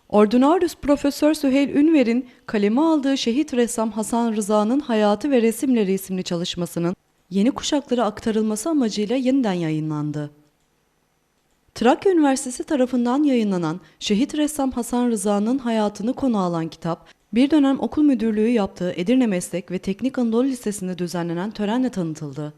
Ordinarius Profesör Süheyl Ünver'in kaleme aldığı şehit ressam Hasan Rıza'nın Hayatı ve Resimleri isimli çalışmasının yeni kuşaklara aktarılması amacıyla yeniden yayınlandı. Trakya Üniversitesi tarafından yayınlanan şehit ressam Hasan Rıza'nın hayatını konu alan kitap, bir dönem okul müdürlüğü yaptığı Edirne Meslek ve Teknik Anadolu Lisesi'nde düzenlenen törenle tanıtıldı.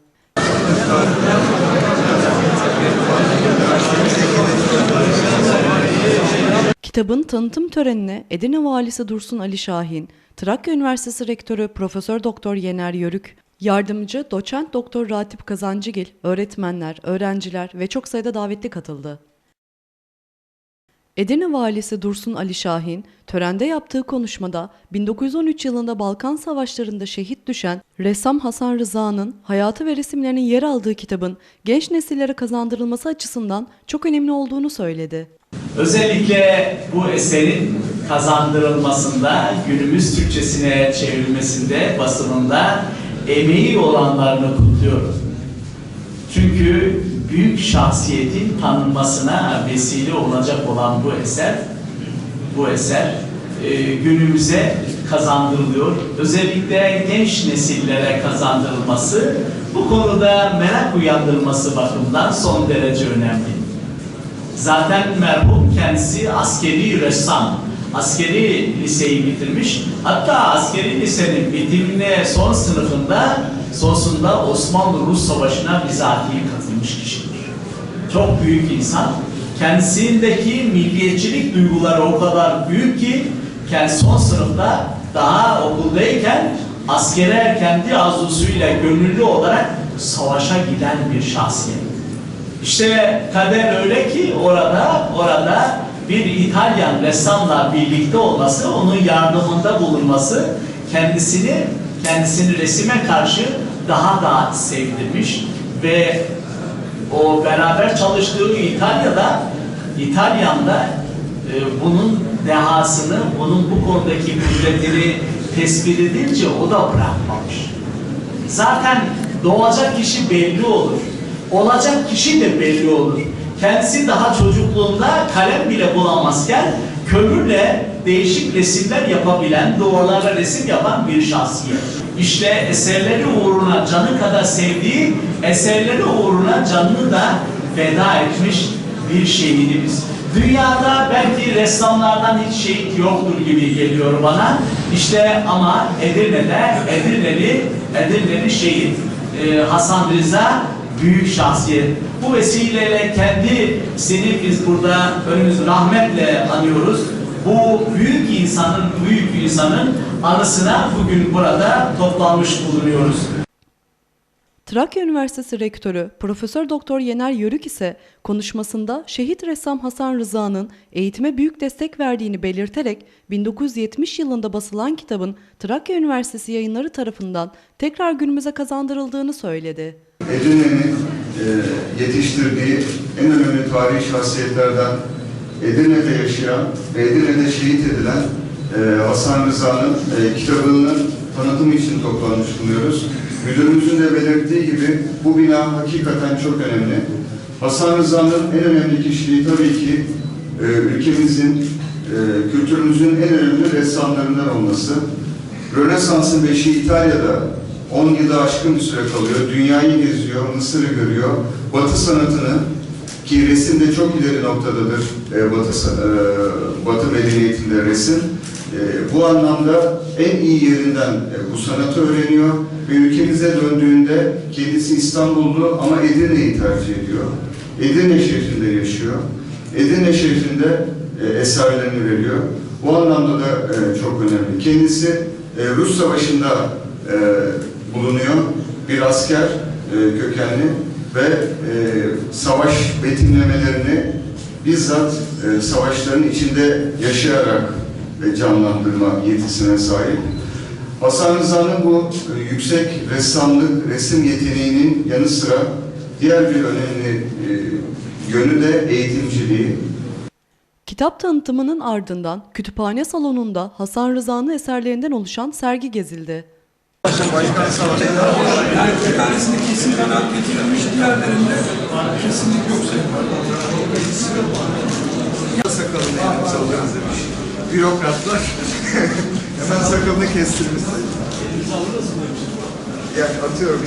Kitabın tanıtım törenine Edirne Valisi Dursun Ali Şahin, Trakya Üniversitesi Rektörü Profesör Doktor Yener Yörük, Yardımcı Doçent Doktor Ratip Kazancıgil, öğretmenler, öğrenciler ve çok sayıda davetli katıldı. Edirne Valisi Dursun Ali Şahin, törende yaptığı konuşmada 1913 yılında Balkan Savaşları'nda şehit düşen ressam Hasan Rıza'nın hayatı ve resimlerinin yer aldığı kitabın genç nesillere kazandırılması açısından çok önemli olduğunu söyledi. Özellikle bu eserin kazandırılmasında, günümüz Türkçesine çevrilmesinde, basımında emeği olanlarını kutluyorum. Çünkü büyük şahsiyetin tanınmasına vesile olacak olan bu eser günümüze kazandırılıyor. Özellikle genç nesillere kazandırılması, bu konuda merak uyandırılması bakımından son derece önemli. Zaten merhum kendisi askeri ressam, askeri liseyi bitirmiş. Hatta askeri lisenin bitimine sonrasında Osmanlı-Rus Savaşı'na bizatihi katılmış kişidir. Çok büyük insan. Kendisindeki milliyetçilik duyguları o kadar büyük ki son sınıfta daha okuldayken askere kendi arzusuyla gönüllü olarak savaşa giden bir şahsiyet. İşte kader öyle ki orada bir İtalyan ressamla birlikte olması, onun yardımında bulunması kendisini resime karşı daha da sevdirmiş ve o beraber çalıştığı İtalyan'da bunun dehasını, bunun bu konudaki kudretini tespit edince o da bırakmamış. Zaten doğacak kişi belli olur. Olacak kişi de belli olur. Kendisi daha çocukluğunda kalem bile bulamazken kömürle değişik resimler yapabilen, duvarlara resim yapan bir şahsiyet. İşte eserleri uğruna canı kadar sevdiği, eserleri uğruna canını da feda etmiş bir şehidimiz. Dünyada belki ressamlardan hiç şehit yoktur gibi geliyor bana. İşte ama Edirneli şehit Hasan Rıza büyük şahsiyet. Bu vesileyle kendisini biz burada önümüz rahmetle anıyoruz. Bu büyük insanın anısına bugün burada toplanmış bulunuyoruz. Trakya Üniversitesi Rektörü Profesör Doktor Yener Yörük ise konuşmasında şehit ressam Hasan Rıza'nın eğitime büyük destek verdiğini belirterek 1970 yılında basılan kitabın Trakya Üniversitesi Yayınları tarafından tekrar günümüze kazandırıldığını söyledi. Edirne'nin yetiştirdiği en önemli tarihi şahsiyetlerden Edirne'de yaşayan ve Edirne'de şehit edilen Hasan Rıza'nın kitabının tanıtımı için toplanmış bulunuyoruz. Müdürümüzün de belirttiği gibi bu bina hakikaten çok önemli. Hasan Rıza'nın en önemli kişiliği tabii ki ülkemizin, kültürümüzün en önemli ressamlarından olması. Rönesans'ın beşiği İtalya'da 10 yılı aşkın bir süre kalıyor. Dünyayı geziyor, Mısır'ı görüyor. Batı sanatını, ki resim de çok ileri noktadadır Batı medeniyetinde resim. Bu anlamda en iyi yerinden bu sanatı öğreniyor ve ülkemize döndüğünde kendisi İstanbullu ama Edirne'yi tercih ediyor. Edirne şehrinde yaşıyor. Edirne şehrinde eserlerini veriyor. Bu anlamda da çok önemli. Kendisi Rus Savaşı'nda bulunuyor. Bir asker kökenli ve savaş betimlemelerini bizzat savaşların içinde yaşayarak canlandırma yetisine sahip. Hasan Rıza'nın bu yüksek resim yeteneğinin yanı sıra diğer bir önemli yönü de eğitimciliği. Kitap tanıtımının ardından kütüphane salonunda Hasan Rıza'nın eserlerinden oluşan sergi gezildi. Balkan Savaşı'nda bir tanesinde kesin kanaat getirilmiş, diğerlerinde kesinlik yoksa. Sakalını bürokratlar hemen sakalını kestirmişsin. Yani atıyorum.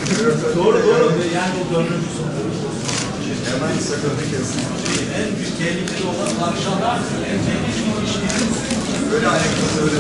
Doğru doğru. Yani o dördüncü soru. Hemen sakalını kestirmiş. En büyük tehlikeli olan tavşanlar en tehlikeli kişiler. Böyle anekdot öyle.